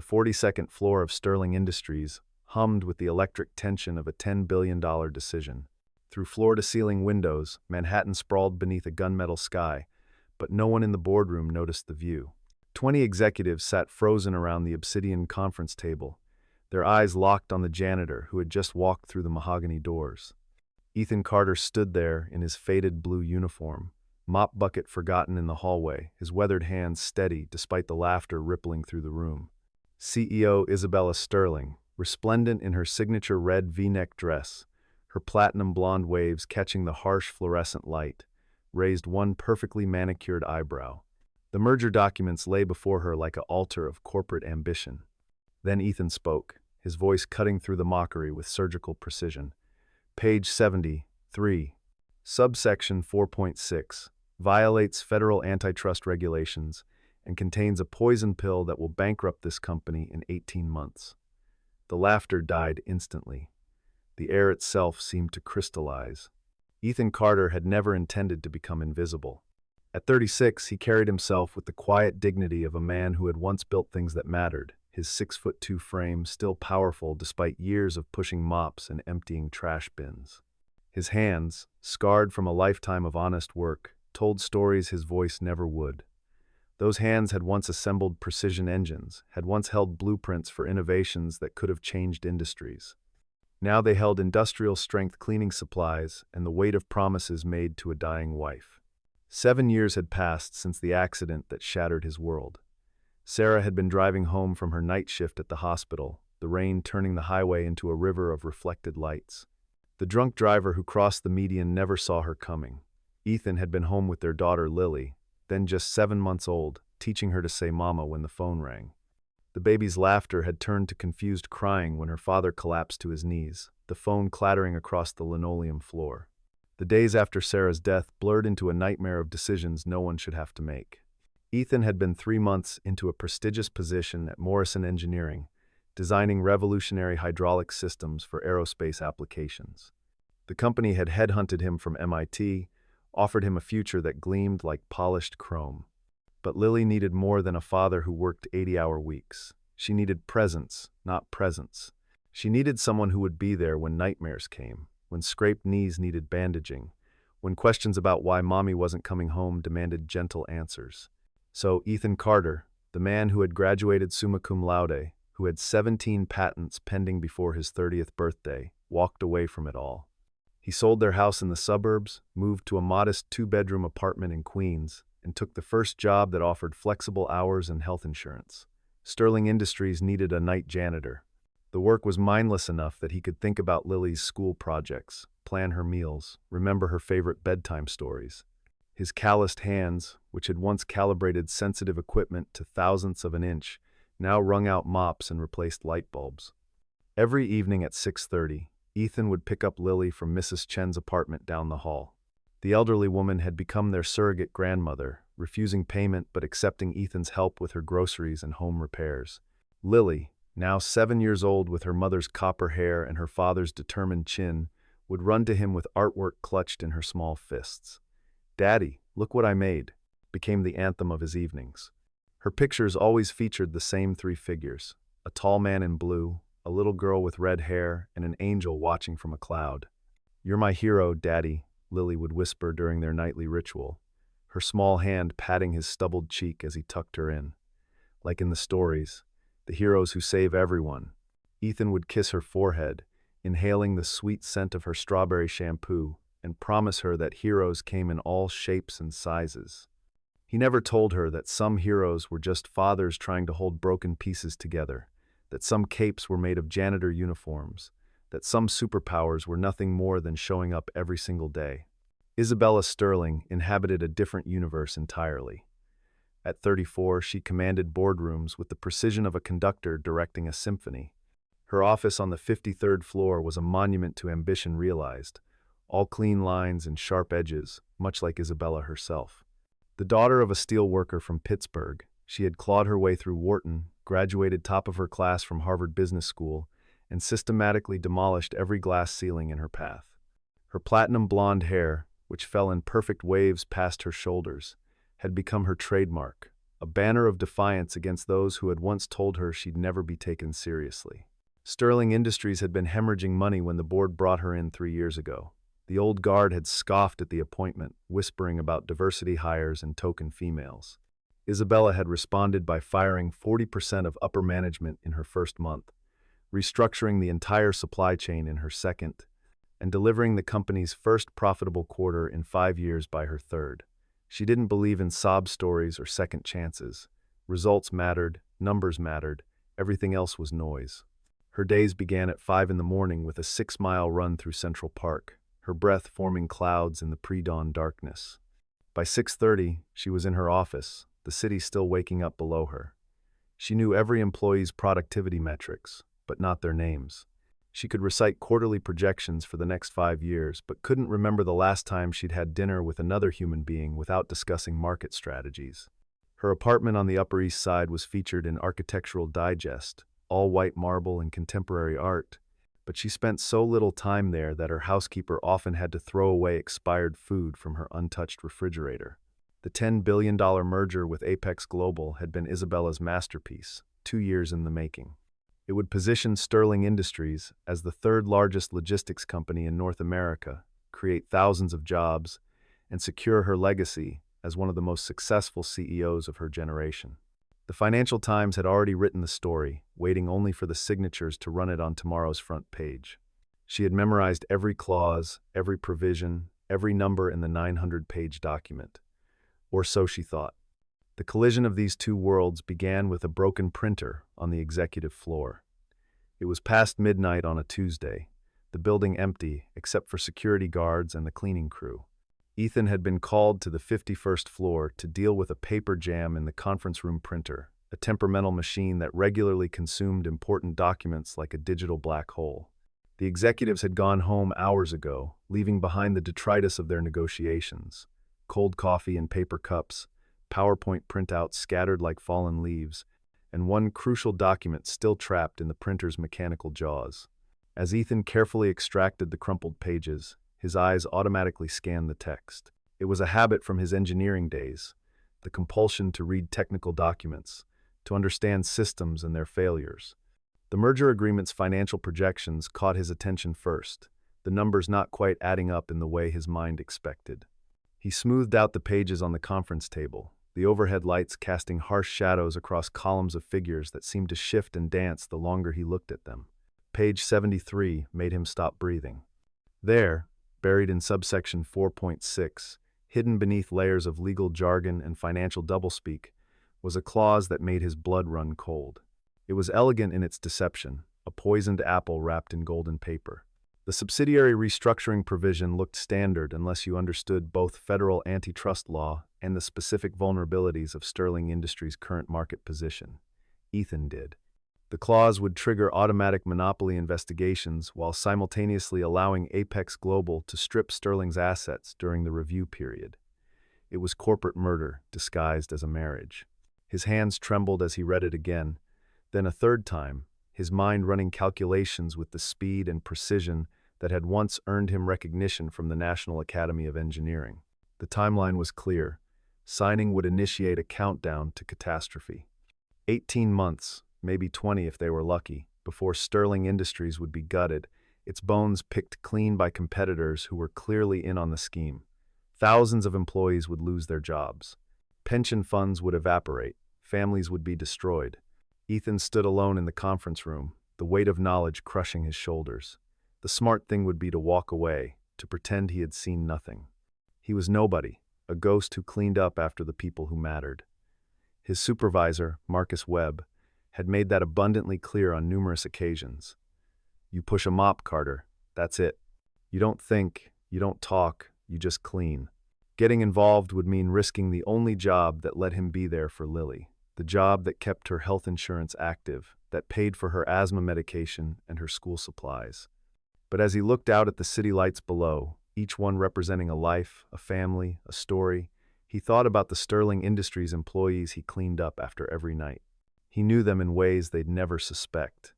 The 42nd floor of Sterling Industries hummed with the electric tension of a $10 billion decision. Through floor-to-ceiling windows, Manhattan sprawled beneath a gunmetal sky, but no one in the boardroom noticed the view. 20 executives sat frozen around the obsidian conference table, their eyes locked on the janitor who had just walked through the mahogany doors. Ethan Carter stood there in his faded blue uniform, mop bucket forgotten in the hallway, his weathered hands steady despite the laughter rippling through the room. CEO Isabella Sterling, resplendent in her signature red V-neck dress, her platinum blonde waves catching the harsh fluorescent light, raised one perfectly manicured eyebrow. The merger documents lay before her like an altar of corporate ambition. Then Ethan spoke, his voice cutting through the mockery with surgical precision. Page 73. Subsection 4.6 violates federal antitrust regulations and contains a poison pill that will bankrupt this company in 18 months. The laughter died instantly. The air itself seemed to crystallize. Ethan Carter had never intended to become invisible. At 36, he carried himself with the quiet dignity of a man who had once built things that mattered, his 6'2" frame still powerful despite years of pushing mops and emptying trash bins. His hands, scarred from a lifetime of honest work, told stories his voice never would. Those hands had once assembled precision engines, had once held blueprints for innovations that could have changed industries. Now they held industrial-strength cleaning supplies and the weight of promises made to a dying wife. 7 years had passed since the accident that shattered his world. Sarah had been driving home from her night shift at the hospital, the rain turning the highway into a river of reflected lights. The drunk driver who crossed the median never saw her coming. Ethan had been home with their daughter Lily, then just 7 months old, teaching her to say mama when the phone rang. The baby's laughter had turned to confused crying when her father collapsed to his knees, the phone clattering across the linoleum floor. The days after Sarah's death blurred into a nightmare of decisions no one should have to make. Ethan had been 3 months into a prestigious position at Morrison Engineering, designing revolutionary hydraulic systems for aerospace applications. The company had headhunted him from MIT, offered him a future that gleamed like polished chrome. But Lily needed more than a father who worked 80-hour weeks. She needed presence, not presence. She needed someone who would be there when nightmares came, when scraped knees needed bandaging, when questions about why mommy wasn't coming home demanded gentle answers. So Ethan Carter, the man who had graduated summa cum laude, who had 17 patents pending before his 30th birthday, walked away from it all. He sold their house in the suburbs, moved to a modest 2-bedroom apartment in Queens, and took the first job that offered flexible hours and health insurance. Sterling Industries needed a night janitor. The work was mindless enough that he could think about Lily's school projects, plan her meals, remember her favorite bedtime stories. His calloused hands, which had once calibrated sensitive equipment to thousandths of an inch, now wrung out mops and replaced light bulbs. Every evening at 6:30, Ethan would pick up Lily from Mrs. Chen's apartment down the hall. The elderly woman had become their surrogate grandmother, refusing payment but accepting Ethan's help with her groceries and home repairs. Lily, now 7 years old with her mother's copper hair and her father's determined chin, would run to him with artwork clutched in her small fists. "Daddy, look what I made," became the anthem of his evenings. Her pictures always featured the same 3 figures: a tall man in blue, a little girl with red hair, and an angel watching from a cloud. "You're my hero, Daddy," Lily would whisper during their nightly ritual, her small hand patting his stubbled cheek as he tucked her in. Like in the stories, the heroes who save everyone, Ethan would kiss her forehead, inhaling the sweet scent of her strawberry shampoo, and promise her that heroes came in all shapes and sizes. He never told her that some heroes were just fathers trying to hold broken pieces together, that some capes were made of janitor uniforms, that some superpowers were nothing more than showing up every single day. Isabella Sterling inhabited a different universe entirely. At 34, she commanded boardrooms with the precision of a conductor directing a symphony. Her office on the 53rd floor was a monument to ambition realized, all clean lines and sharp edges, much like Isabella herself. The daughter of a steel worker from Pittsburgh, she had clawed her way through Wharton, graduated top of her class from Harvard Business School, and systematically demolished every glass ceiling in her path. Her platinum blonde hair, which fell in perfect waves past her shoulders, had become her trademark, a banner of defiance against those who had once told her she'd never be taken seriously. Sterling Industries had been hemorrhaging money when the board brought her in 3 years ago. The old guard had scoffed at the appointment, whispering about diversity hires and token females. Isabella had responded by firing 40% of upper management in her first month, restructuring the entire supply chain in her second, and delivering the company's first profitable quarter in 5 years by her third. She didn't believe in sob stories or second chances. Results mattered, numbers mattered, everything else was noise. Her days began at 5 in the morning with a 6-mile run through Central Park, her breath forming clouds in the pre-dawn darkness. By 6:30, she was in her office, the city still waking up below her. She knew every employee's productivity metrics, but not their names. She could recite quarterly projections for the next 5 years, but couldn't remember the last time she'd had dinner with another human being without discussing market strategies. Her apartment on the Upper East Side was featured in Architectural Digest, all white marble and contemporary art, but she spent so little time there that her housekeeper often had to throw away expired food from her untouched refrigerator. The $10 billion merger with Apex Global had been Isabella's masterpiece, 2 years in the making. It would position Sterling Industries as the third largest logistics company in North America, create thousands of jobs, and secure her legacy as one of the most successful CEOs of her generation. The Financial Times had already written the story, waiting only for the signatures to run it on tomorrow's front page. She had memorized every clause, every provision, every number in the 900-page document. Or so she thought. The collision of these two worlds began with a broken printer on the executive floor. It was past midnight on a Tuesday, the building empty except for security guards and the cleaning crew. Ethan had been called to the 51st floor to deal with a paper jam in the conference room printer, a temperamental machine that regularly consumed important documents like a digital black hole. The executives had gone home hours ago, leaving behind the detritus of their negotiations. Cold coffee in paper cups, PowerPoint printouts scattered like fallen leaves, and one crucial document still trapped in the printer's mechanical jaws. As Ethan carefully extracted the crumpled pages, his eyes automatically scanned the text. It was a habit from his engineering days, the compulsion to read technical documents, to understand systems and their failures. The merger agreement's financial projections caught his attention first, the numbers not quite adding up in the way his mind expected. He smoothed out the pages on the conference table, the overhead lights casting harsh shadows across columns of figures that seemed to shift and dance the longer he looked at them. Page 73 made him stop breathing. There, buried in subsection 4.6, hidden beneath layers of legal jargon and financial doublespeak, was a clause that made his blood run cold. It was elegant in its deception, a poisoned apple wrapped in golden paper. The subsidiary restructuring provision looked standard unless you understood both federal antitrust law and the specific vulnerabilities of Sterling Industries' current market position. Ethan did. The clause would trigger automatic monopoly investigations while simultaneously allowing Apex Global to strip Sterling's assets during the review period. It was corporate murder disguised as a marriage. His hands trembled as he read it again, then a third time, his mind running calculations with the speed and precision that had once earned him recognition from the National Academy of Engineering. The timeline was clear. Signing would initiate a countdown to catastrophe. 18 months, maybe 20 if they were lucky, before Sterling Industries would be gutted, its bones picked clean by competitors who were clearly in on the scheme. Thousands of employees would lose their jobs. Pension funds would evaporate. Families would be destroyed. Ethan stood alone in the conference room, the weight of knowledge crushing his shoulders. The smart thing would be to walk away, to pretend he had seen nothing. He was nobody, a ghost who cleaned up after the people who mattered. His supervisor, Marcus Webb, had made that abundantly clear on numerous occasions. You push a mop, Carter, that's it. You don't think, you don't talk, you just clean. Getting involved would mean risking the only job that let him be there for Lily, the job that kept her health insurance active, that paid for her asthma medication and her school supplies. But as he looked out at the city lights below, each one representing a life, a family, a story, he thought about the Sterling Industries employees he cleaned up after every night. He knew them in ways they'd never suspect.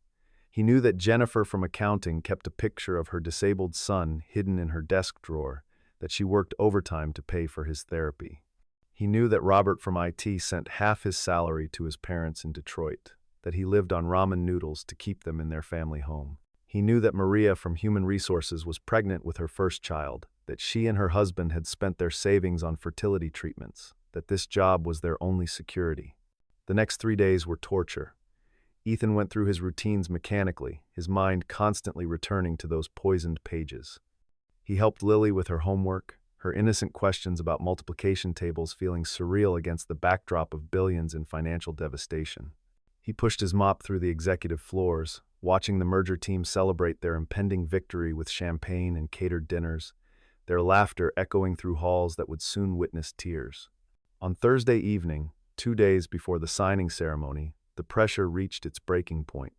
He knew that Jennifer from accounting kept a picture of her disabled son hidden in her desk drawer, that she worked overtime to pay for his therapy. He knew that Robert from IT sent half his salary to his parents in Detroit, that he lived on ramen noodles to keep them in their family home. He knew that Maria from Human Resources was pregnant with her first child, that she and her husband had spent their savings on fertility treatments, that this job was their only security. The next 3 days were torture. Ethan went through his routines mechanically, his mind constantly returning to those poisoned pages. He helped Lily with her homework, her innocent questions about multiplication tables feeling surreal against the backdrop of billions in financial devastation. He pushed his mop through the executive floors, watching the merger team celebrate their impending victory with champagne and catered dinners, their laughter echoing through halls that would soon witness tears. On Thursday evening, 2 days before the signing ceremony, the pressure reached its breaking point.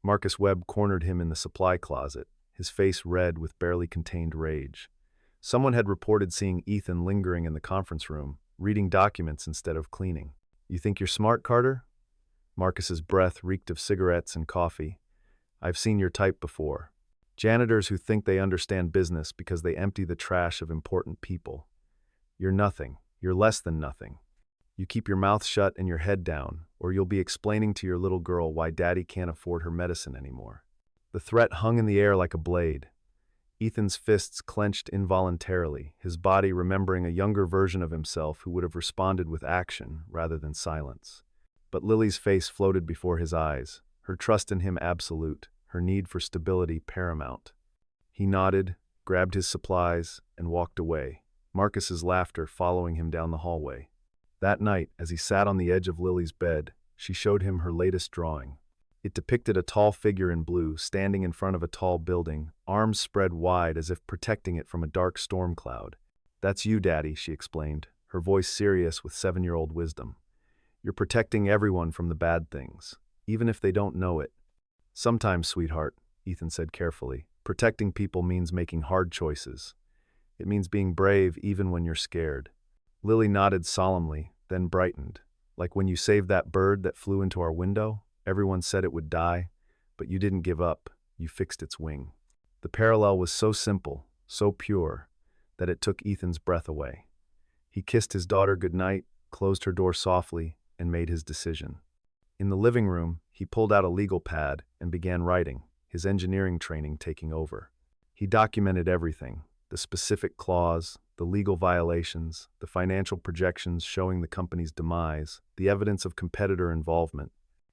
Marcus Webb cornered him in the supply closet, his face red with barely contained rage. Someone had reported seeing Ethan lingering in the conference room, reading documents instead of cleaning. "You think you're smart, Carter?" Marcus's breath reeked of cigarettes and coffee. "I've seen your type before. Janitors who think they understand business because they empty the trash of important people. You're nothing. You're less than nothing. You keep your mouth shut and your head down, or you'll be explaining to your little girl why Daddy can't afford her medicine anymore." The threat hung in the air like a blade. Ethan's fists clenched involuntarily, his body remembering a younger version of himself who would have responded with action rather than silence. But Lily's face floated before his eyes, her trust in him absolute, her need for stability paramount. He nodded, grabbed his supplies, and walked away, Marcus's laughter following him down the hallway. That night, as he sat on the edge of Lily's bed, she showed him her latest drawing. It depicted a tall figure in blue standing in front of a tall building, arms spread wide as if protecting it from a dark storm cloud. "That's you, Daddy," she explained, her voice serious with 7-year-old wisdom. "You're protecting everyone from the bad things, even if they don't know it." "Sometimes, sweetheart," Ethan said carefully, "protecting people means making hard choices. It means being brave even when you're scared." Lily nodded solemnly, then brightened. "Like when you saved that bird that flew into our window? Everyone said it would die, but you didn't give up. You fixed its wing." The parallel was so simple, so pure, that it took Ethan's breath away. He kissed his daughter goodnight, closed her door softly, and made his decision. In the living room, he pulled out a legal pad and began writing, his engineering training taking over. He documented everything, the specific clause, the legal violations, the financial projections showing the company's demise, the evidence of competitor involvement.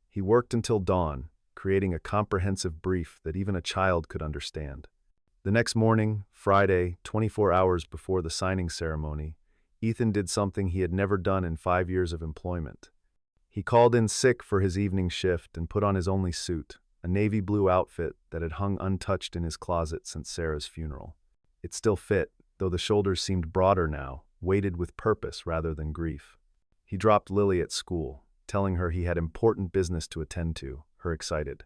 He worked until dawn, creating a comprehensive brief that even a child could understand. The next morning, Friday, 24 hours before the signing ceremony, Ethan did something he had never done in 5 years of employment. He called in sick for his evening shift and put on his only suit, a navy blue outfit that had hung untouched in his closet since Sarah's funeral. It still fit, though the shoulders seemed broader now, weighted with purpose rather than grief. He dropped Lily at school, telling her he had important business to attend to, her excited.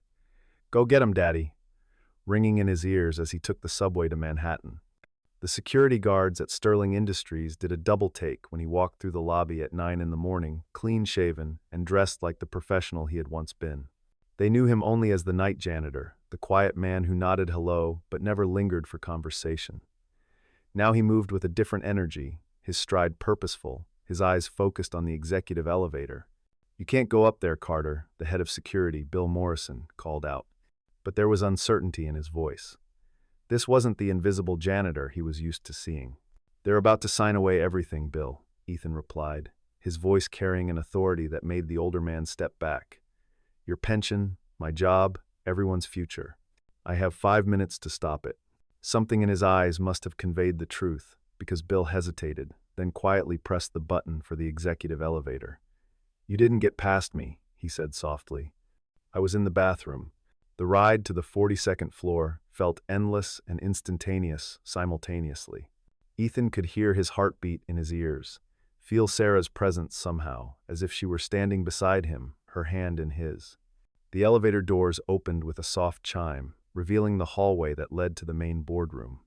"Go get him, Daddy," ringing in his ears as he took the subway to Manhattan. The security guards at Sterling Industries did a double take when he walked through the lobby at 9 in the morning, clean-shaven and dressed like the professional he had once been. They knew him only as the night janitor, the quiet man who nodded hello but never lingered for conversation. Now he moved with a different energy, his stride purposeful, his eyes focused on the executive elevator. "You can't go up there, Carter," the head of security, Bill Morrison, called out. But there was uncertainty in his voice. This wasn't the invisible janitor he was used to seeing. "They're about to sign away everything, Bill," Ethan replied, his voice carrying an authority that made the older man step back. "Your pension, my job, everyone's future. I have 5 minutes to stop it." Something in his eyes must have conveyed the truth, because Bill hesitated, then quietly pressed the button for the executive elevator. "You didn't get past me," he said softly. "I was in the bathroom." The ride to the 42nd floor felt endless and instantaneous simultaneously. Ethan could hear his heartbeat in his ears, feel Sarah's presence somehow, as if she were standing beside him, her hand in his. The elevator doors opened with a soft chime, revealing the hallway that led to the main boardroom.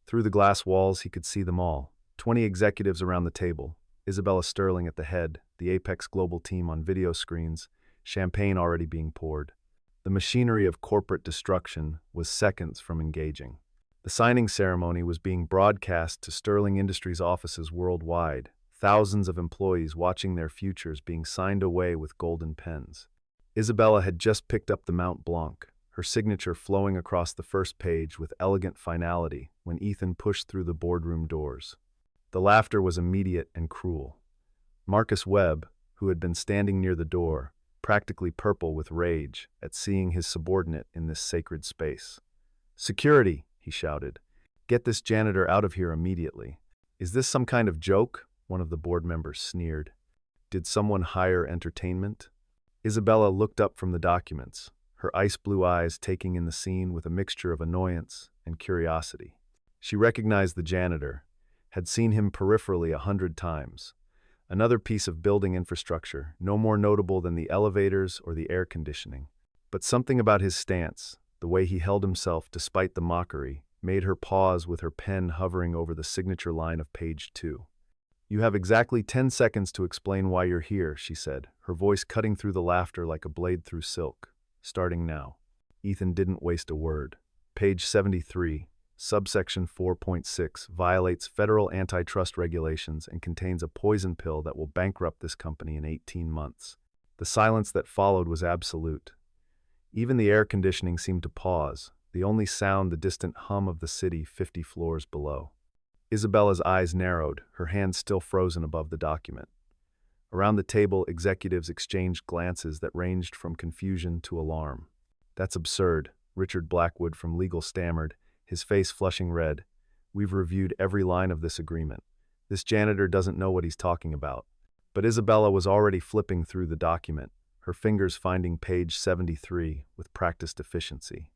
Through the glass walls, he could see them all, 20 executives around the table, Isabella Sterling at the head, the Apex Global team on video screens, champagne already being poured. The machinery of corporate destruction was seconds from engaging. The signing ceremony was being broadcast to Sterling Industries offices worldwide, thousands of employees watching their futures being signed away with golden pens. Isabella had just picked up the Mont Blanc, her signature flowing across the first page with elegant finality when Ethan pushed through the boardroom doors. The laughter was immediate and cruel. Marcus Webb, who had been standing near the door, practically purple with rage at seeing his subordinate in this sacred space. "Security!" he shouted. "Get this janitor out of here immediately." "Is this some kind of joke?" one of the board members sneered. "Did someone hire entertainment?" Isabella looked up from the documents, her ice-blue eyes taking in the scene with a mixture of annoyance and curiosity. She recognized the janitor, had seen him peripherally 100 times. Another piece of building infrastructure, no more notable than the elevators or the air conditioning. But something about his stance, the way he held himself despite the mockery, made her pause with her pen hovering over the signature line of page 2. "You have exactly 10 seconds to explain why you're here," she said, her voice cutting through the laughter like a blade through silk. "Starting now." Ethan didn't waste a word. Page 73, subsection 4.6, violates federal antitrust regulations and contains a poison pill that will bankrupt this company in 18 months. The silence that followed was absolute. Even the air conditioning seemed to pause, the only sound the distant hum of the city 50 floors below. Isabella's eyes narrowed, her hands still frozen above the document. Around the table, executives exchanged glances that ranged from confusion to alarm. "That's absurd," Richard Blackwood from legal stammered, his face flushing red. "We've reviewed every line of this agreement. This janitor doesn't know what he's talking about." But Isabella was already flipping through the document, her fingers finding page 73 with practiced efficiency.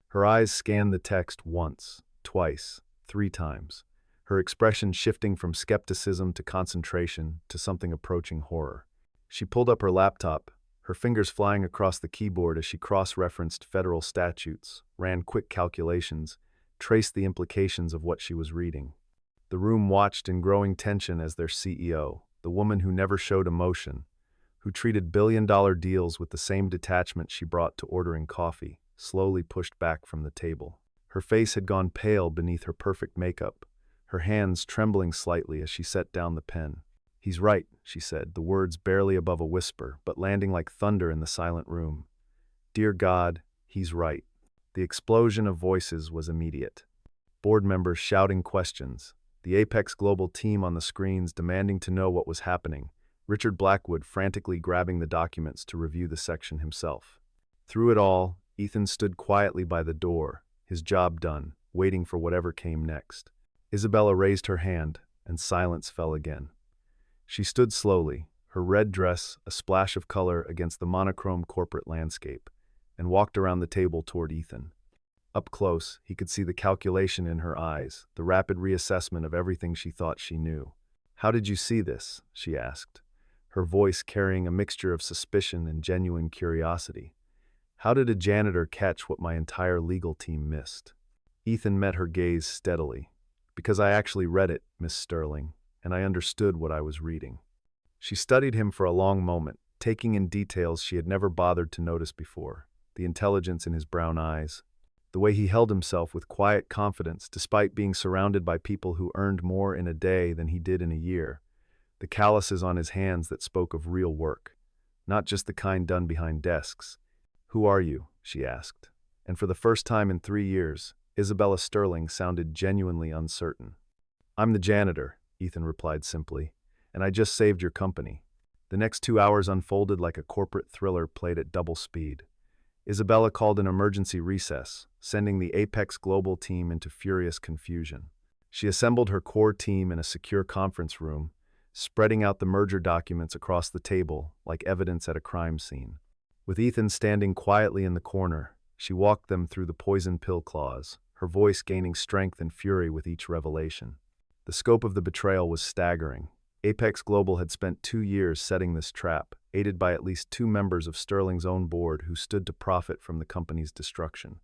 Her eyes scanned the text once, twice, 3 times, her expression shifting from skepticism to concentration to something approaching horror. She pulled up her laptop, her fingers flying across the keyboard as she cross-referenced federal statutes, ran quick calculations, traced the implications of what she was reading. The room watched in growing tension as their CEO, the woman who never showed emotion, who treated billion-dollar deals with the same detachment she brought to ordering coffee, slowly pushed back from the table. Her face had gone pale beneath her perfect makeup, her hands trembling slightly as she set down the pen. "He's right," she said, the words barely above a whisper, but landing like thunder in the silent room. "Dear God, he's right." The explosion of voices was immediate. Board members shouting questions, the Apex Global team on the screens demanding to know what was happening, Richard Blackwood frantically grabbing the documents to review the section himself. Through it all, Ethan stood quietly by the door, his job done, waiting for whatever came next. Isabella raised her hand, and silence fell again. She stood slowly, her red dress a splash of color against the monochrome corporate landscape, and walked around the table toward Ethan. Up close, he could see the calculation in her eyes, the rapid reassessment of everything she thought she knew. "How did you see this?" she asked, her voice carrying a mixture of suspicion and genuine curiosity. "How did a janitor catch what my entire legal team missed?" Ethan met her gaze steadily. "Because I actually read it, Miss Sterling, and I understood what I was reading." She studied him for a long moment, taking in details she had never bothered to notice before, the intelligence in his brown eyes, the way he held himself with quiet confidence despite being surrounded by people who earned more in a day than he did in a year, the calluses on his hands that spoke of real work, not just the kind done behind desks. "Who are you?" she asked, and for the first time in 3 years, Isabella Sterling sounded genuinely uncertain. "I'm the janitor," Ethan replied simply, "and I just saved your company." The next 2 hours unfolded like a corporate thriller played at double speed. Isabella called an emergency recess, sending the Apex Global team into furious confusion. She assembled her core team in a secure conference room, spreading out the merger documents across the table like evidence at a crime scene. With Ethan standing quietly in the corner, she walked them through the poison pill clause, her voice gaining strength and fury with each revelation. The scope of the betrayal was staggering. Apex Global had spent 2 years setting this trap, aided by at least 2 members of Sterling's own board who stood to profit from the company's destruction.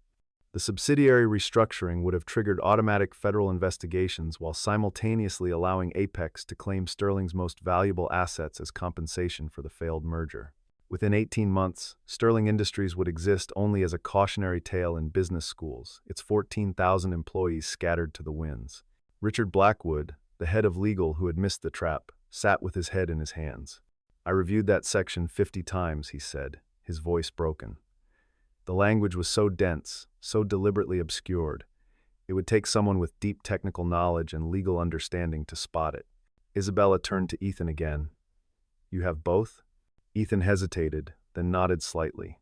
The subsidiary restructuring would have triggered automatic federal investigations while simultaneously allowing Apex to claim Sterling's most valuable assets as compensation for the failed merger. Within 18 months, Sterling Industries would exist only as a cautionary tale in business schools, its 14,000 employees scattered to the winds. Richard Blackwood, the head of legal who had missed the trap, sat with his head in his hands. I reviewed that section 50 times, he said, his voice broken. The language was so dense, so deliberately obscured. It would take someone with deep technical knowledge and legal understanding to spot it. Isabella turned to Ethan again. You have both? Ethan hesitated, then nodded slightly.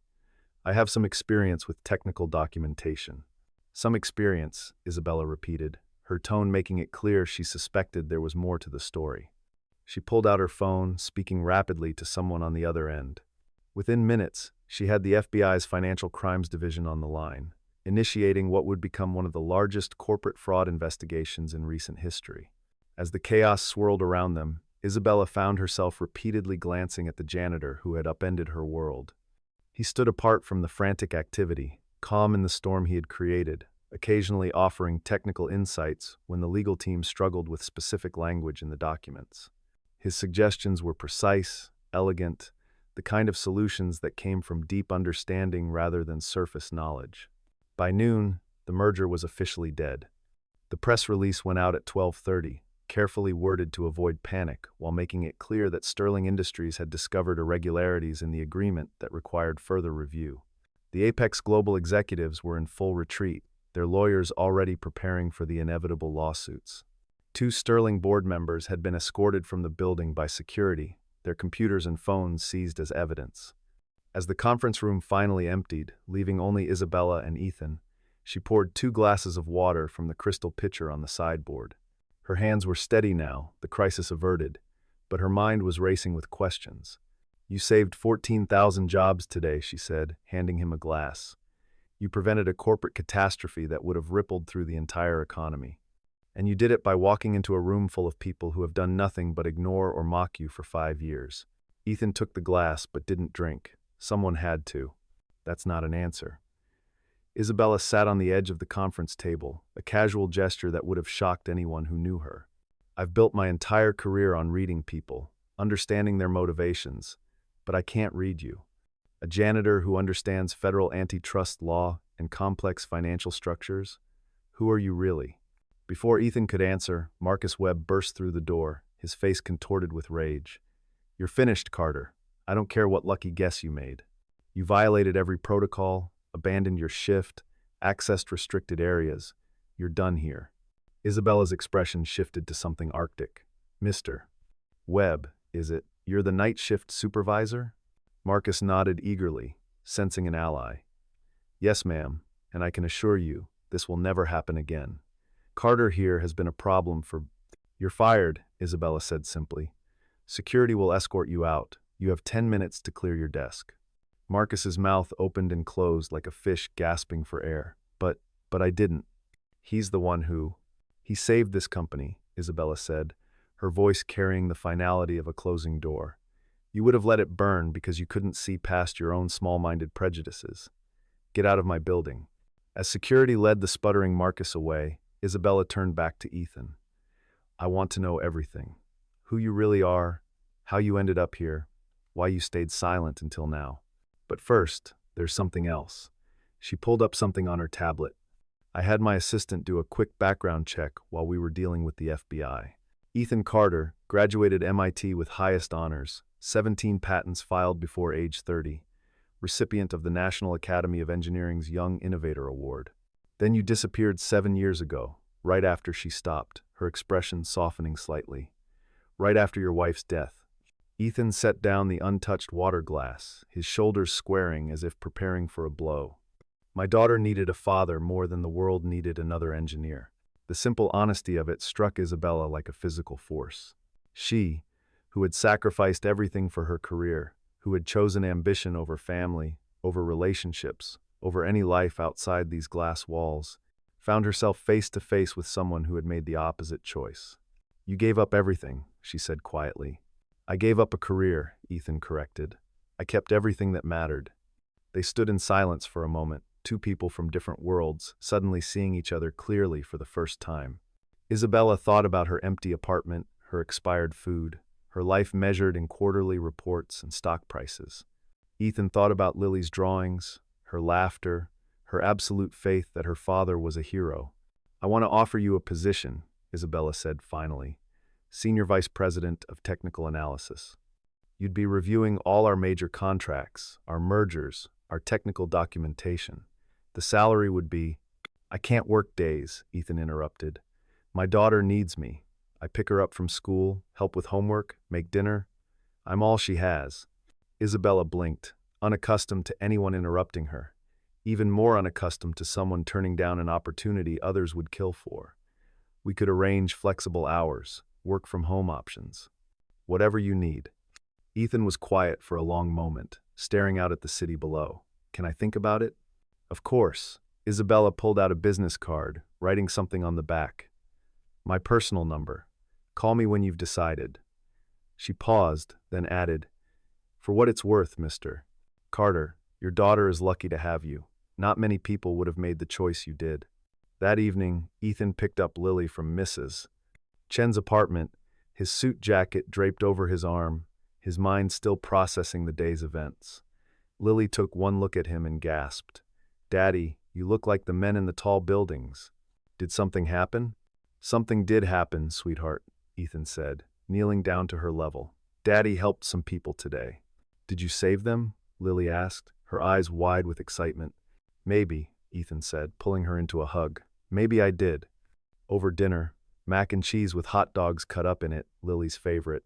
I have some experience with technical documentation. Some experience, Isabella repeated, her tone making it clear she suspected there was more to the story. She pulled out her phone, speaking rapidly to someone on the other end. Within minutes, she had the FBI's Financial Crimes Division on the line, initiating what would become one of the largest corporate fraud investigations in recent history. As the chaos swirled around them, Isabella found herself repeatedly glancing at the janitor who had upended her world. He stood apart from the frantic activity, calm in the storm he had created, occasionally offering technical insights when the legal team struggled with specific language in the documents. His suggestions were precise, elegant, the kind of solutions that came from deep understanding rather than surface knowledge. By noon, the merger was officially dead. The press release went out at 12:30, carefully worded to avoid panic while making it clear that Sterling Industries had discovered irregularities in the agreement that required further review. The Apex Global executives were in full retreat, their lawyers already preparing for the inevitable lawsuits. 2 Sterling board members had been escorted from the building by security, their computers and phones seized as evidence. As the conference room finally emptied, leaving only Isabella and Ethan, she poured 2 glasses of water from the crystal pitcher on the sideboard. Her hands were steady now, the crisis averted, but her mind was racing with questions. You saved 14,000 jobs today, she said, handing him a glass. You prevented a corporate catastrophe that would have rippled through the entire economy. And you did it by walking into a room full of people who have done nothing but ignore or mock you for 5 years. Ethan took the glass but didn't drink. Someone had to. That's not an answer. Isabella sat on the edge of the conference table, a casual gesture that would have shocked anyone who knew her. I've built my entire career on reading people, understanding their motivations, but I can't read you. A janitor who understands federal antitrust law and complex financial structures? Who are you really? Before Ethan could answer, Marcus Webb burst through the door, his face contorted with rage. You're finished, Carter. I don't care what lucky guess you made. You violated every protocol, abandoned your shift, accessed restricted areas. You're done here. Isabella's expression shifted to something arctic. Mr. Webb, is it? You're the night shift supervisor? Marcus nodded eagerly, sensing an ally. Yes, ma'am, and I can assure you, this will never happen again. Carter here has been a problem for... You're fired, Isabella said simply. Security will escort you out. You have 10 minutes to clear your desk. Marcus's mouth opened and closed like a fish gasping for air. But I didn't. He's the one who... He saved this company, Isabella said, her voice carrying the finality of a closing door. You would have let it burn because you couldn't see past your own small-minded prejudices. Get out of my building. As security led the sputtering Marcus away, Isabella turned back to Ethan. I want to know everything. Who you really are, how you ended up here, why you stayed silent until now. But first, there's something else. She pulled up something on her tablet. I had my assistant do a quick background check while we were dealing with the FBI. Ethan Carter graduated MIT with highest honors, 17 patents filed before age 30, recipient of the National Academy of Engineering's Young Innovator Award. Then you disappeared 7 years ago, right after she stopped, her expression softening slightly. Right after your wife's death. Ethan set down the untouched water glass, his shoulders squaring as if preparing for a blow. My daughter needed a father more than the world needed another engineer. The simple honesty of it struck Isabella like a physical force. She, who had sacrificed everything for her career, who had chosen ambition over family, over relationships, over any life outside these glass walls, found herself face to face with someone who had made the opposite choice. You gave up everything, she said quietly. I gave up a career, Ethan corrected. I kept everything that mattered. They stood in silence for a moment, 2 people from different worlds, suddenly seeing each other clearly for the first time. Isabella thought about her empty apartment, her expired food, her life measured in quarterly reports and stock prices. Ethan thought about Lily's drawings, her laughter, her absolute faith that her father was a hero. I want to offer you a position, Isabella said finally. Senior Vice President of Technical Analysis. You'd be reviewing all our major contracts, our mergers, our technical documentation. The salary would be— I can't work days, Ethan interrupted. My daughter needs me. I pick her up from school, help with homework, make dinner. I'm all she has. Isabella blinked, unaccustomed to anyone interrupting her, even more unaccustomed to someone turning down an opportunity others would kill for. We could arrange flexible hours, work from home options. Whatever you need. Ethan was quiet for a long moment, staring out at the city below. Can I think about it? Of course. Isabella pulled out a business card, writing something on the back. My personal number. Call me when you've decided. She paused, then added, For what it's worth, Mr. Carter, your daughter is lucky to have you. Not many people would have made the choice you did. That evening, Ethan picked up Lily from Mrs. Chen's apartment, his suit jacket draped over his arm, his mind still processing the day's events. Lily took one look at him and gasped. Daddy, you look like the men in the tall buildings. Did something happen? Something did happen, sweetheart, Ethan said, kneeling down to her level. Daddy helped some people today. Did you save them? Lily asked, her eyes wide with excitement. Maybe, Ethan said, pulling her into a hug. Maybe I did. Over dinner, mac and cheese with hot dogs cut up in it, Lily's favorite.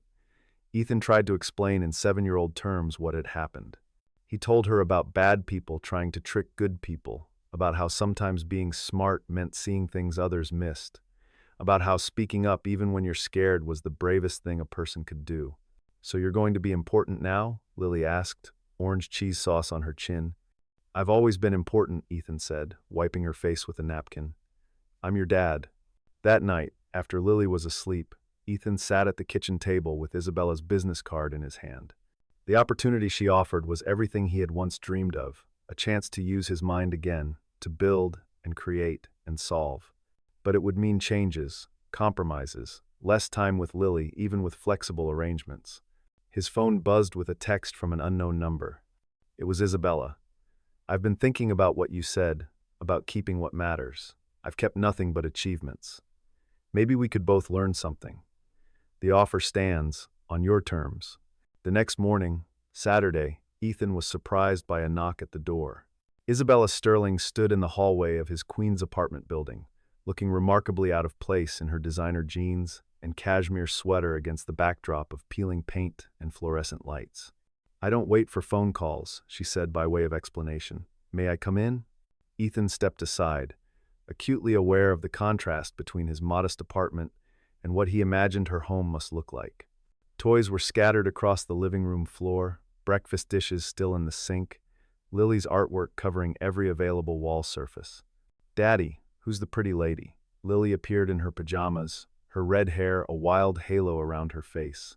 Ethan tried to explain in 7-year-old terms what had happened. He told her about bad people trying to trick good people, about how sometimes being smart meant seeing things others missed, about how speaking up even when you're scared was the bravest thing a person could do. So you're going to be important now? Lily asked, orange cheese sauce on her chin. I've always been important, Ethan said, wiping her face with a napkin. I'm your dad. That night, after Lily was asleep, Ethan sat at the kitchen table with Isabella's business card in his hand. The opportunity she offered was everything he had once dreamed of, a chance to use his mind again, to build and create and solve. But it would mean changes, compromises, less time with Lily, even with flexible arrangements. His phone buzzed with a text from an unknown number. It was Isabella. I've been thinking about what you said, about keeping what matters. I've kept nothing but achievements. Maybe we could both learn something. The offer stands, on your terms. The next morning, Saturday, Ethan was surprised by a knock at the door. Isabella Sterling stood in the hallway of his Queens apartment building, looking remarkably out of place in her designer jeans and cashmere sweater against the backdrop of peeling paint and fluorescent lights. I don't wait for phone calls, she said by way of explanation. May I come in? Ethan stepped aside, acutely aware of the contrast between his modest apartment and what he imagined her home must look like. Toys were scattered across the living room floor, breakfast dishes still in the sink, Lily's artwork covering every available wall surface. Daddy, who's the pretty lady? Lily appeared in her pajamas, her red hair a wild halo around her face.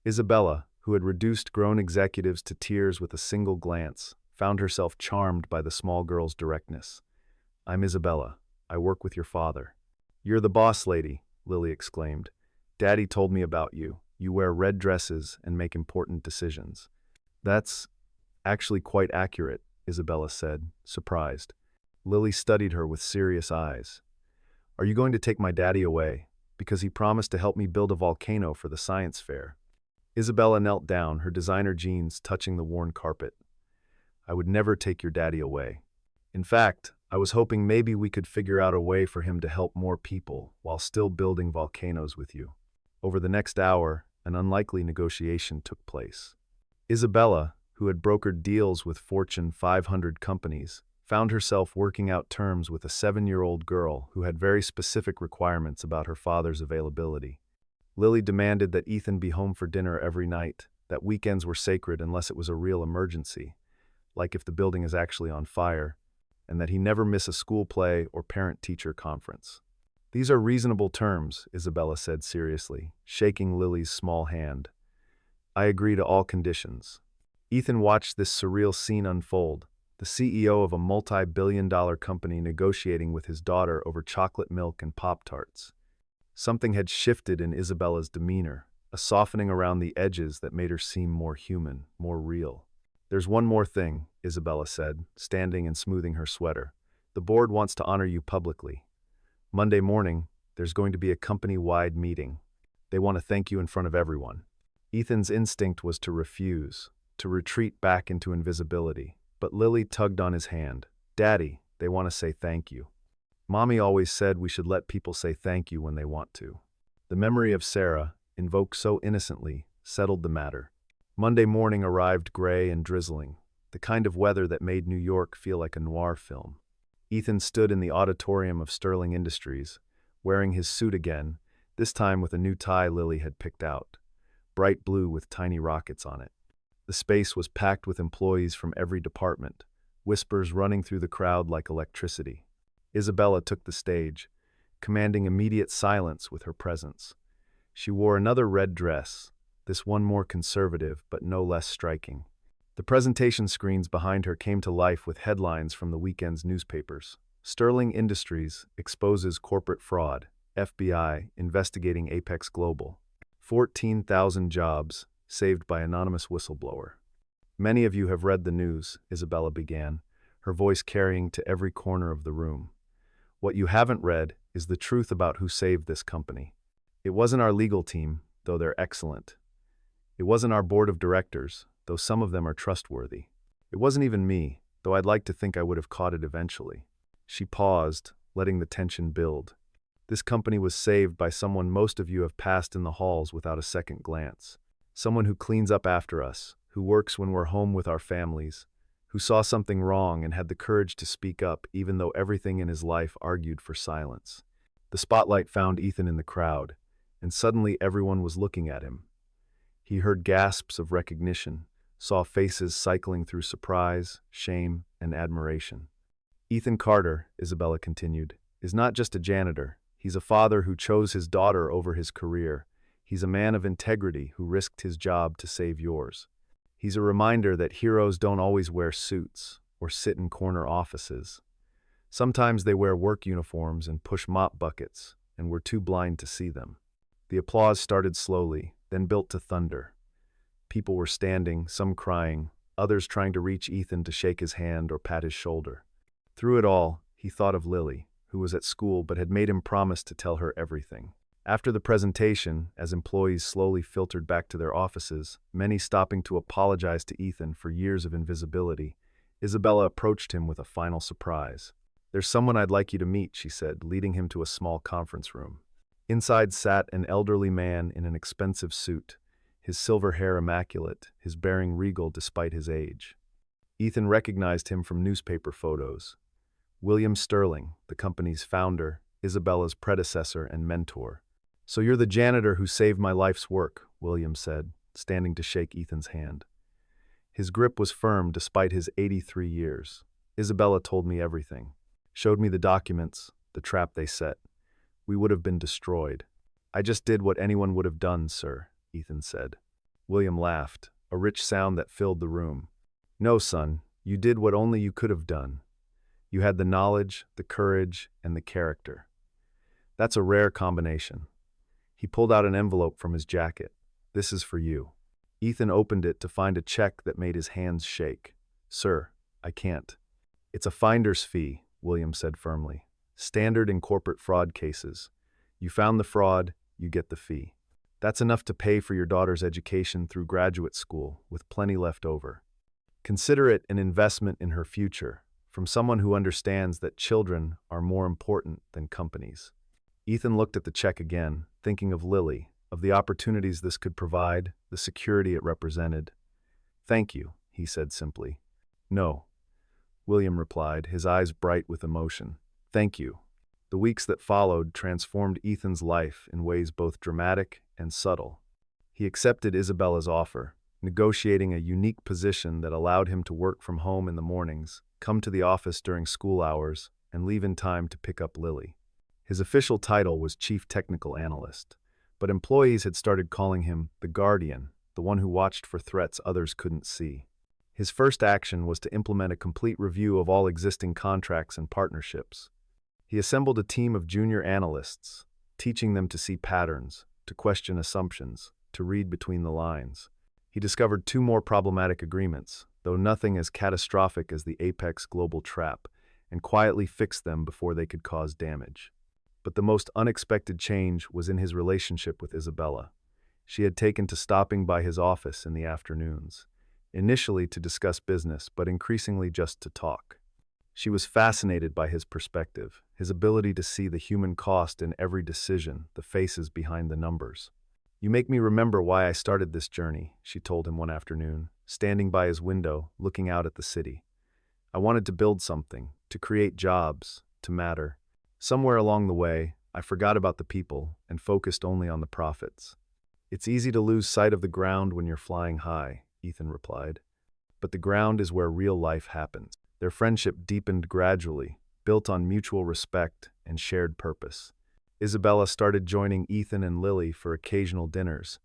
Isabella, who had reduced grown executives to tears with a single glance, found herself charmed by the small girl's directness. I'm Isabella. I work with your father. You're the boss lady, Lily exclaimed. Daddy told me about you. You wear red dresses and make important decisions. That's actually quite accurate, Isabella said, surprised. Lily studied her with serious eyes. Are you going to take my daddy away? Because he promised to help me build a volcano for the science fair. Isabella knelt down, her designer jeans touching the worn carpet. I would never take your daddy away. In fact, I was hoping maybe we could figure out a way for him to help more people while still building volcanoes with you. Over the next hour, an unlikely negotiation took place. Isabella, who had brokered deals with Fortune 500 companies, found herself working out terms with a 7-year-old girl who had very specific requirements about her father's availability. Lily demanded that Ethan be home for dinner every night, that weekends were sacred unless it was a real emergency, like if the building is actually on fire, and that he never miss a school play or parent-teacher conference. These are reasonable terms, Isabella said seriously, shaking Lily's small hand. I agree to all conditions. Ethan watched this surreal scene unfold, the CEO of a multi-billion-dollar company negotiating with his daughter over chocolate milk and Pop-Tarts. Something had shifted in Isabella's demeanor, a softening around the edges that made her seem more human, more real. There's one more thing, Isabella said, standing and smoothing her sweater. The board wants to honor you publicly. Monday morning, there's going to be a company-wide meeting. They want to thank you in front of everyone." Ethan's instinct was to refuse, to retreat back into invisibility, but Lily tugged on his hand. "Daddy, they want to say thank you." Mommy always said we should let people say thank you when they want to. The memory of Sarah, invoked so innocently, settled the matter. Monday morning arrived gray and drizzling, the kind of weather that made New York feel like a noir film. Ethan stood in the auditorium of Sterling Industries, wearing his suit again, this time with a new tie Lily had picked out, bright blue with tiny rockets on it. The space was packed with employees from every department, whispers running through the crowd like electricity. Isabella took the stage, commanding immediate silence with her presence. She wore another red dress, this one more conservative but no less striking. The presentation screens behind her came to life with headlines from the weekend's newspapers. Sterling Industries exposes corporate fraud, FBI investigating Apex Global. 14,000 jobs saved by anonymous whistleblower. "Many of you have read the news," Isabella began, her voice carrying to every corner of the room. "What you haven't read is the truth about who saved this company. It wasn't our legal team, though they're excellent. It wasn't our board of directors, though some of them are trustworthy. It wasn't even me, though I'd like to think I would have caught it eventually." She paused, letting the tension build. "This company was saved by someone most of you have passed in the halls without a second glance. Someone who cleans up after us, who works when we're home with our families, who saw something wrong and had the courage to speak up even though everything in his life argued for silence." The spotlight found Ethan in the crowd, and suddenly everyone was looking at him. He heard gasps of recognition, saw faces cycling through surprise, shame, and admiration. "Ethan Carter," Isabella continued, "is not just a janitor. He's a father who chose his daughter over his career. He's a man of integrity who risked his job to save yours. He's a reminder that heroes don't always wear suits or sit in corner offices. Sometimes they wear work uniforms and push mop buckets, and we're too blind to see them." The applause started slowly, then built to thunder. People were standing, some crying, others trying to reach Ethan to shake his hand or pat his shoulder. Through it all, he thought of Lily, who was at school but had made him promise to tell her everything. After the presentation, as employees slowly filtered back to their offices, many stopping to apologize to Ethan for years of invisibility, Isabella approached him with a final surprise. "There's someone I'd like you to meet," she said, leading him to a small conference room. Inside sat an elderly man in an expensive suit, his silver hair immaculate, his bearing regal despite his age. Ethan recognized him from newspaper photos. William Sterling, the company's founder, Isabella's predecessor and mentor. "So you're the janitor who saved my life's work," William said, standing to shake Ethan's hand. His grip was firm despite his 83 years. "Isabella told me everything. Showed me the documents, the trap they set. We would have been destroyed." "I just did what anyone would have done, sir," Ethan said. William laughed, a rich sound that filled the room. "No, son, you did what only you could have done. You had the knowledge, the courage, and the character. That's a rare combination." He pulled out an envelope from his jacket. "This is for you." Ethan opened it to find a check that made his hands shake. "Sir, I can't." "It's a finder's fee," William said firmly. "Standard in corporate fraud cases. You found the fraud, you get the fee. That's enough to pay for your daughter's education through graduate school, with plenty left over. Consider it an investment in her future, from someone who understands that children are more important than companies." Ethan looked at the check again, thinking of Lily, of the opportunities this could provide, the security it represented. "Thank you," he said simply. "No," William replied, his eyes bright with emotion. "Thank you." The weeks that followed transformed Ethan's life in ways both dramatic and subtle. He accepted Isabella's offer, negotiating a unique position that allowed him to work from home in the mornings, come to the office during school hours, and leave in time to pick up Lily. His official title was Chief Technical Analyst, but employees had started calling him the Guardian, the one who watched for threats others couldn't see. His first action was to implement a complete review of all existing contracts and partnerships. He assembled a team of junior analysts, teaching them to see patterns, to question assumptions, to read between the lines. He discovered 2 more problematic agreements, though nothing as catastrophic as the Apex Global trap, and quietly fixed them before they could cause damage. But the most unexpected change was in his relationship with Isabella. She had taken to stopping by his office in the afternoons, initially to discuss business, but increasingly just to talk. She was fascinated by his perspective, his ability to see the human cost in every decision, the faces behind the numbers. "You make me remember why I started this journey," she told him one afternoon, standing by his window, looking out at the city. "I wanted to build something, to create jobs, to matter. Somewhere along the way, I forgot about the people and focused only on the profits." "It's easy to lose sight of the ground when you're flying high," Ethan replied. "But the ground is where real life happens." Their friendship deepened gradually, built on mutual respect and shared purpose. Isabella started joining Ethan and Lily for occasional dinners,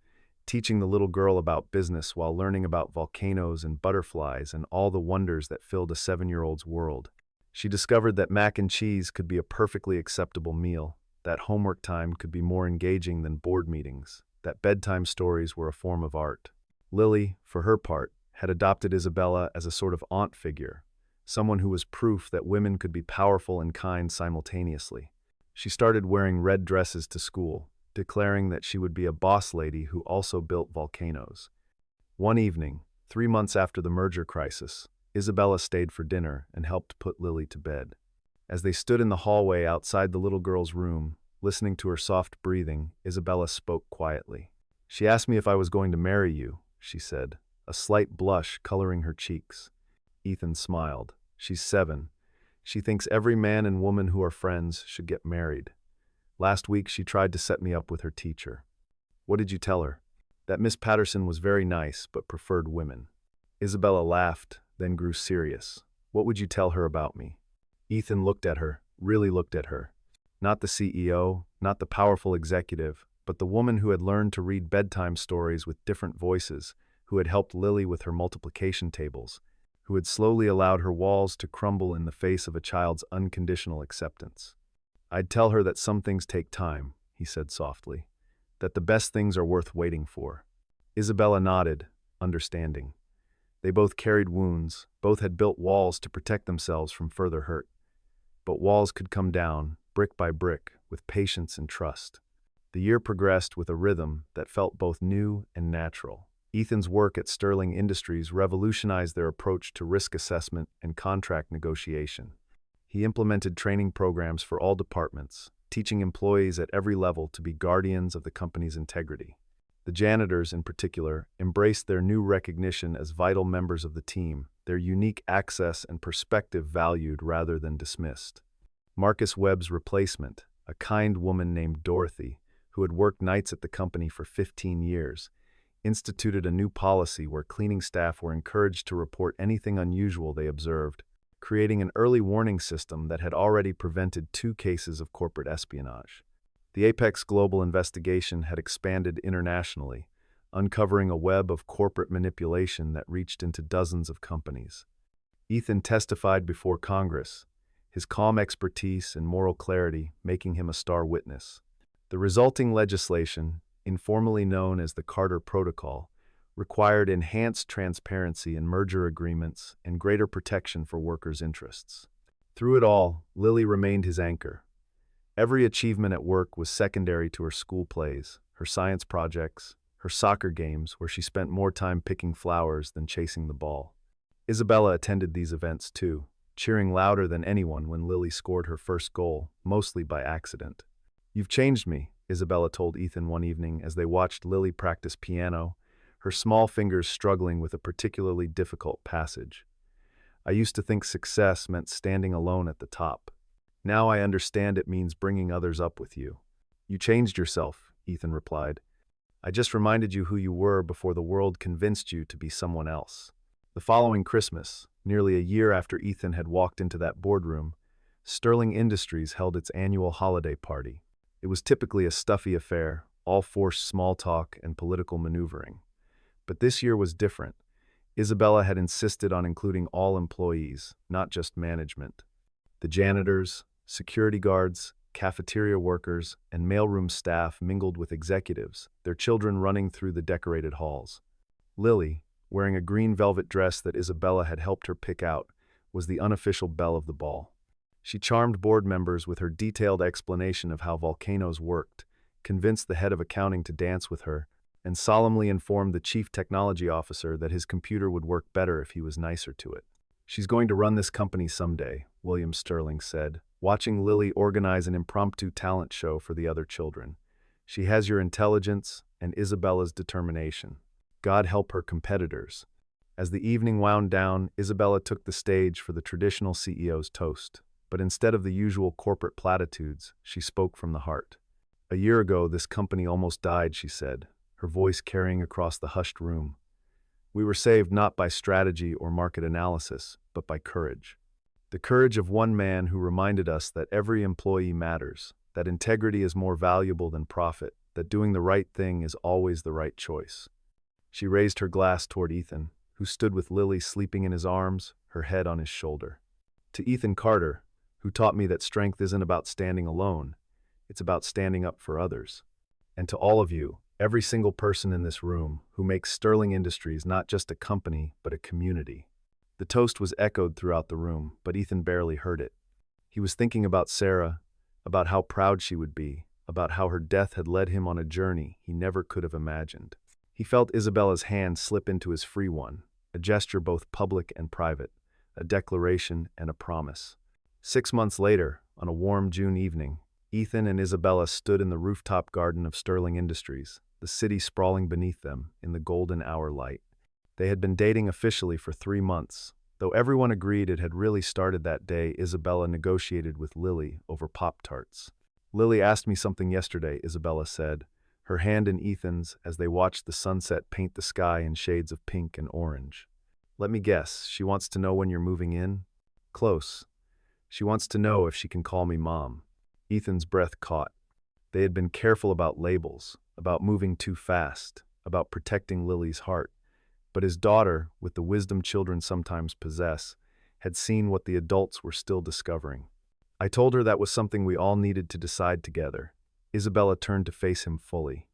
teaching the little girl about business while learning about volcanoes and butterflies and all the wonders that filled a 7-year-old's world. She discovered that mac and cheese could be a perfectly acceptable meal, that homework time could be more engaging than board meetings, that bedtime stories were a form of art. Lily, for her part, had adopted Isabella as a sort of aunt figure, someone who was proof that women could be powerful and kind simultaneously. She started wearing red dresses to school, declaring that she would be a boss lady who also built volcanoes. One evening, 3 months after the merger crisis, Isabella stayed for dinner and helped put Lily to bed. As they stood in the hallway outside the little girl's room, listening to her soft breathing, Isabella spoke quietly. "She asked me if I was going to marry you," she said, a slight blush coloring her cheeks. Ethan smiled. "She's 7. She thinks every man and woman who are friends should get married. Last week she tried to set me up with her teacher." "What did you tell her?" "That Miss Patterson was very nice, but preferred women." Isabella laughed, then grew serious. "What would you tell her about me?" Ethan looked at her, really looked at her. Not the CEO, not the powerful executive, but the woman who had learned to read bedtime stories with different voices, who had helped Lily with her multiplication tables, who had slowly allowed her walls to crumble in the face of a child's unconditional acceptance. "I'd tell her that some things take time," he said softly, "that the best things are worth waiting for." Isabella nodded, understanding. They both carried wounds, both had built walls to protect themselves from further hurt. But walls could come down, brick by brick, with patience and trust. The year progressed with a rhythm that felt both new and natural. Ethan's work at Sterling Industries revolutionized their approach to risk assessment and contract negotiation. He implemented training programs for all departments, teaching employees at every level to be guardians of the company's integrity. The janitors, in particular, embraced their new recognition as vital members of the team, their unique access and perspective valued rather than dismissed. Marcus Webb's replacement, a kind woman named Dorothy, who had worked nights at the company for 15 years, instituted a new policy where cleaning staff were encouraged to report anything unusual they observed, creating an early warning system that had already prevented 2 cases of corporate espionage. The Apex Global investigation had expanded internationally, uncovering a web of corporate manipulation that reached into dozens of companies. Ethan testified before Congress, his calm expertise and moral clarity making him a star witness. The resulting legislation, informally known as the Carter Protocol, required enhanced transparency in merger agreements and greater protection for workers' interests. Through it all, Lily remained his anchor. Every achievement at work was secondary to her school plays, her science projects, her soccer games where she spent more time picking flowers than chasing the ball. Isabella attended these events too, cheering louder than anyone when Lily scored her first goal, mostly by accident. "You've changed me," Isabella told Ethan one evening as they watched Lily practice piano, her small fingers struggling with a particularly difficult passage. "I used to think success meant standing alone at the top. Now I understand it means bringing others up with you." "You changed yourself," Ethan replied. "I just reminded you who you were before the world convinced you to be someone else." The following Christmas, nearly a year after Ethan had walked into that boardroom, Sterling Industries held its annual holiday party. It was typically a stuffy affair, all forced small talk and political maneuvering. But this year was different. Isabella had insisted on including all employees, not just management. The janitors, security guards, cafeteria workers, and mailroom staff mingled with executives, their children running through the decorated halls. Lily, wearing a green velvet dress that Isabella had helped her pick out, was the unofficial belle of the ball. She charmed board members with her detailed explanation of how volcanoes worked, convinced the head of accounting to dance with her, and solemnly informed the chief technology officer that his computer would work better if he was nicer to it. "She's going to run this company someday," William Sterling said, watching Lily organize an impromptu talent show for the other children. "She has your intelligence and Isabella's determination. God help her competitors." As the evening wound down, Isabella took the stage for the traditional CEO's toast. But instead of the usual corporate platitudes, she spoke from the heart. "A year ago, this company almost died," she said, her voice carrying across the hushed room. "We were saved not by strategy or market analysis, but by courage. The courage of one man who reminded us that every employee matters, that integrity is more valuable than profit, that doing the right thing is always the right choice." She raised her glass toward Ethan, who stood with Lily sleeping in his arms, her head on his shoulder. "To Ethan Carter, who taught me that strength isn't about standing alone, it's about standing up for others. And to all of you, every single person in this room, who makes Sterling Industries not just a company, but a community." The toast was echoed throughout the room, but Ethan barely heard it. He was thinking about Sarah, about how proud she would be, about how her death had led him on a journey he never could have imagined. He felt Isabella's hand slip into his free one, a gesture both public and private, a declaration and a promise. 6 months later, on a warm June evening, Ethan and Isabella stood in the rooftop garden of Sterling Industries, the city sprawling beneath them in the golden hour light. They had been dating officially for 3 months. Though everyone agreed it had really started that day, Isabella negotiated with Lily over Pop-Tarts. "Lily asked me something yesterday," Isabella said, her hand in Ethan's as they watched the sunset paint the sky in shades of pink and orange. "Let me guess, she wants to know when you're moving in?" "Close. She wants to know if she can call me Mom." Ethan's breath caught. They had been careful about labels, about moving too fast, about protecting Lily's heart. But his daughter, with the wisdom children sometimes possess, had seen what the adults were still discovering. "I told her that was something we all needed to decide together." Isabella turned to face him fully.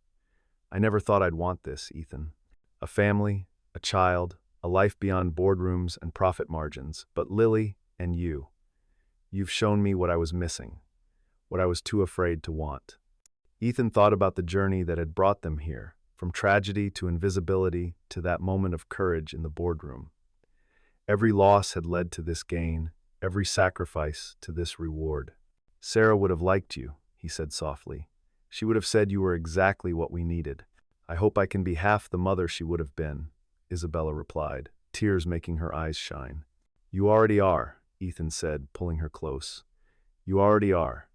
"I never thought I'd want this, Ethan. A family, a child, a life beyond boardrooms and profit margins. But Lily and you've shown me what I was missing, what I was too afraid to want." Ethan thought about the journey that had brought them here, from tragedy to invisibility to that moment of courage in the boardroom. Every loss had led to this gain, every sacrifice to this reward. "Sarah would have liked you," he said softly. "She would have said you were exactly what we needed." "I hope I can be half the mother she would have been," Isabella replied, tears making her eyes shine. "You already are," Ethan said, pulling her close. "You already are."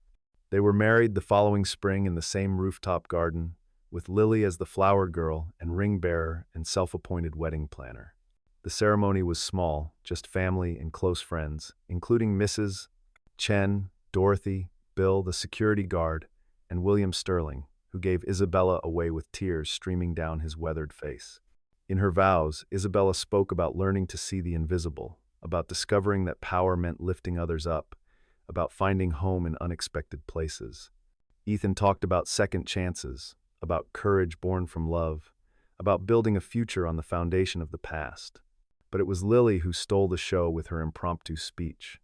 They were married the following spring in the same rooftop garden, with Lily as the flower girl and ring bearer and self-appointed wedding planner. The ceremony was small, just family and close friends, including Mrs. Chen, Dorothy, Bill, the security guard, and William Sterling, who gave Isabella away with tears streaming down his weathered face. In her vows, Isabella spoke about learning to see the invisible, about discovering that power meant lifting others up, about finding home in unexpected places. Ethan talked about second chances, about courage born from love, about building a future on the foundation of the past. But it was Lily who stole the show with her impromptu speech.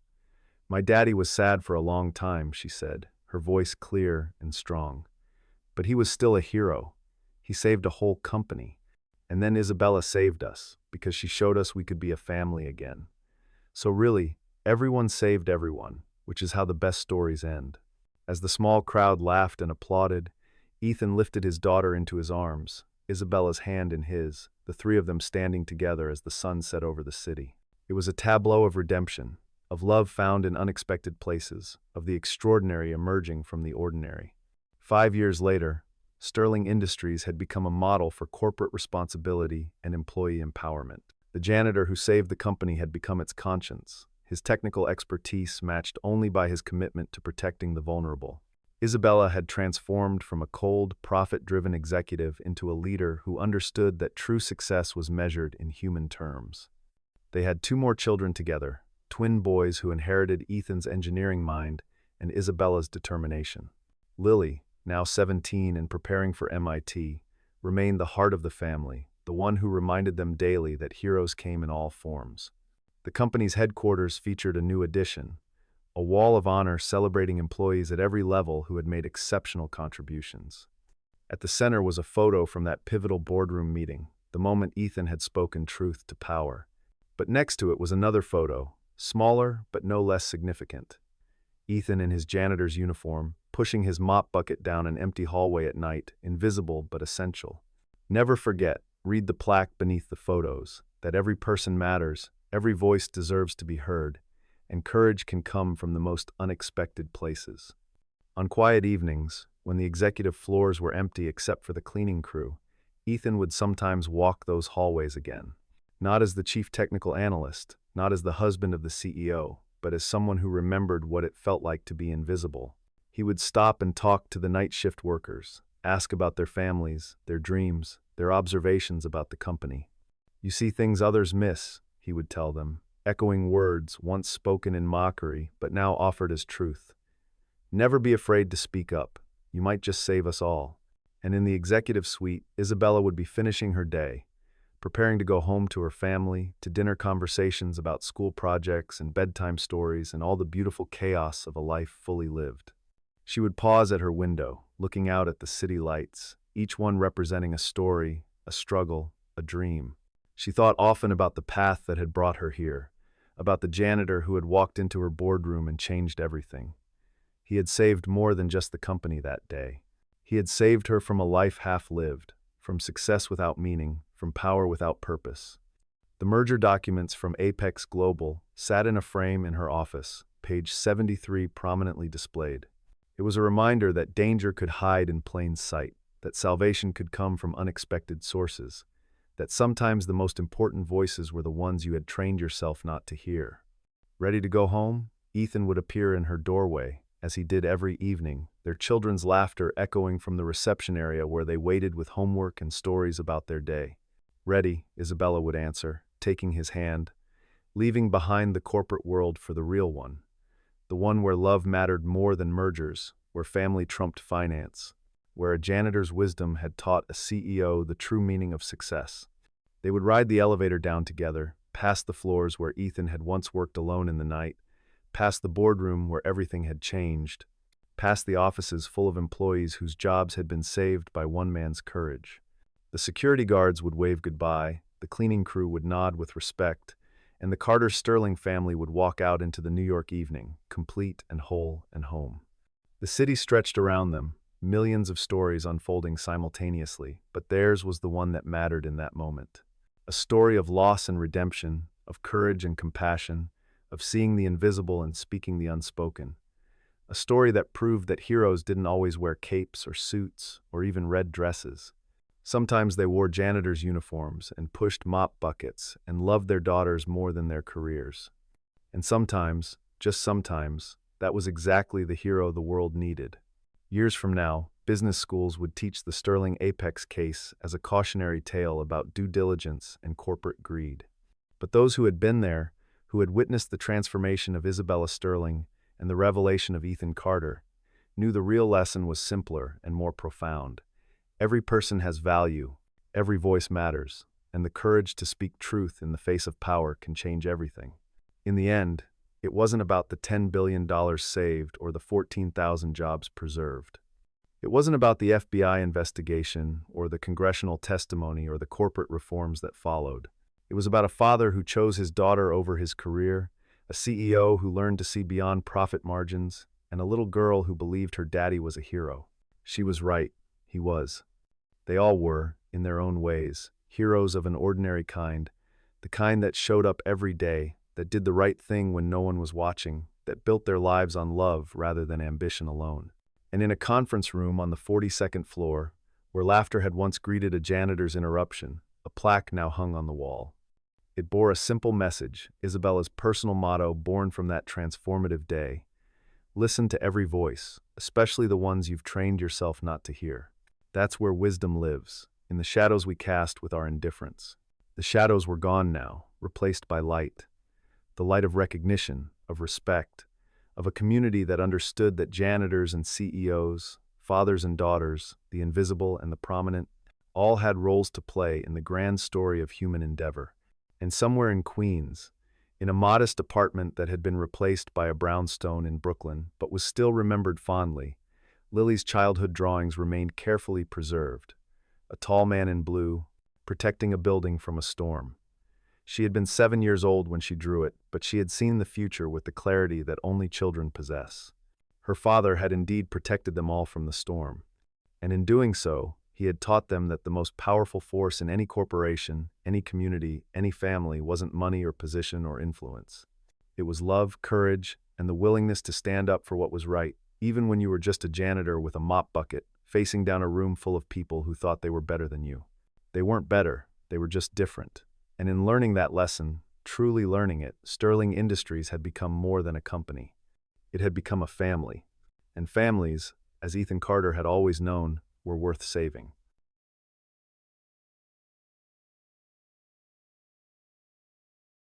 "My daddy was sad for a long time," she said, her voice clear and strong. "But he was still a hero. He saved a whole company. And then Isabella saved us, because she showed us we could be a family again. So really, everyone saved everyone, which is how the best stories end." As the small crowd laughed and applauded, Ethan lifted his daughter into his arms, Isabella's hand in his, the three of them standing together as the sun set over the city. It was a tableau of redemption, of love found in unexpected places, of the extraordinary emerging from the ordinary. 5 years later, Sterling Industries had become a model for corporate responsibility and employee empowerment. The janitor who saved the company had become its conscience, his technical expertise matched only by his commitment to protecting the vulnerable. Isabella had transformed from a cold, profit-driven executive into a leader who understood that true success was measured in human terms. They had 2 more children together, twin boys who inherited Ethan's engineering mind and Isabella's determination. Lily, now 17 and preparing for MIT, remained the heart of the family, the one who reminded them daily that heroes came in all forms. The company's headquarters featured a new addition, a wall of honor celebrating employees at every level who had made exceptional contributions. At the center was a photo from that pivotal boardroom meeting, the moment Ethan had spoken truth to power. But next to it was another photo, smaller but no less significant. Ethan in his janitor's uniform, pushing his mop bucket down an empty hallway at night, invisible but essential. Never forget, read the plaque beneath the photos, that every person matters, every voice deserves to be heard, and courage can come from the most unexpected places. On quiet evenings, when the executive floors were empty except for the cleaning crew, Ethan would sometimes walk those hallways again. Not as the chief technical analyst, not as the husband of the CEO, but as someone who remembered what it felt like to be invisible. He would stop and talk to the night shift workers, ask about their families, their dreams, their observations about the company. "You see things others miss," he would tell them, echoing words once spoken in mockery but now offered as truth. "Never be afraid to speak up. You might just save us all." And in the executive suite, Isabella would be finishing her day, preparing to go home to her family, to dinner conversations about school projects and bedtime stories and all the beautiful chaos of a life fully lived. She would pause at her window, looking out at the city lights, each one representing a story, a struggle, a dream. She thought often about the path that had brought her here, about the janitor who had walked into her boardroom and changed everything. He had saved more than just the company that day. He had saved her from a life half-lived, from success without meaning, from power without purpose. The merger documents from Apex Global sat in a frame in her office, page 73 prominently displayed. It was a reminder that danger could hide in plain sight, that salvation could come from unexpected sources, that sometimes the most important voices were the ones you had trained yourself not to hear. Ready to go home? Ethan would appear in her doorway, as he did every evening, their children's laughter echoing from the reception area where they waited with homework and stories about their day. "Ready," Isabella would answer, taking his hand, leaving behind the corporate world for the real one, the one where love mattered more than mergers, where family trumped finance, where a janitor's wisdom had taught a CEO the true meaning of success. They would ride the elevator down together, past the floors where Ethan had once worked alone in the night, past the boardroom where everything had changed, past the offices full of employees whose jobs had been saved by one man's courage. The security guards would wave goodbye, the cleaning crew would nod with respect, and the Carter Sterling family would walk out into the New York evening, complete and whole and home. The city stretched around them, millions of stories unfolding simultaneously, but theirs was the one that mattered in that moment. A story of loss and redemption, of courage and compassion, of seeing the invisible and speaking the unspoken. A story that proved that heroes didn't always wear capes or suits or even red dresses. Sometimes they wore janitor's uniforms and pushed mop buckets and loved their daughters more than their careers. And sometimes, just sometimes, that was exactly the hero the world needed. Years from now, business schools would teach the Sterling Apex case as a cautionary tale about due diligence and corporate greed. But those who had been there, who had witnessed the transformation of Isabella Sterling and the revelation of Ethan Carter, knew the real lesson was simpler and more profound. Every person has value, every voice matters, and the courage to speak truth in the face of power can change everything. In the end, it wasn't about the $10 billion saved or the 14,000 jobs preserved. It wasn't about the FBI investigation or the congressional testimony or the corporate reforms that followed. It was about a father who chose his daughter over his career, a CEO who learned to see beyond profit margins, and a little girl who believed her daddy was a hero. She was right. He was. They all were, in their own ways, heroes of an ordinary kind, the kind that showed up every day, that did the right thing when no one was watching, that built their lives on love rather than ambition alone. And in a conference room on the 42nd floor, where laughter had once greeted a janitor's interruption, a plaque now hung on the wall. It bore a simple message, Isabella's personal motto born from that transformative day. Listen to every voice, especially the ones you've trained yourself not to hear. That's where wisdom lives, in the shadows we cast with our indifference. The shadows were gone now, replaced by light. The light of recognition, of respect, of a community that understood that janitors and CEOs, fathers and daughters, the invisible and the prominent, all had roles to play in the grand story of human endeavor. And somewhere in Queens, In a modest apartment that had been replaced by a brownstone in Brooklyn, but was still remembered fondly, Lily's childhood drawings remained carefully preserved. A tall man in blue, protecting a building from a storm. She had been 7 years old when she drew it, but she had seen the future with the clarity that only children possess. Her father had indeed protected them all from the storm, and in doing so, he had taught them that the most powerful force in any corporation, any community, any family wasn't money or position or influence. It was love, courage, and the willingness to stand up for what was right, even when you were just a janitor with a mop bucket, facing down a room full of people who thought they were better than you. They weren't better, they were just different. And in learning that lesson, truly learning it, Sterling Industries had become more than a company. It had become a family. And families, as Ethan Carter had always known, were worth saving.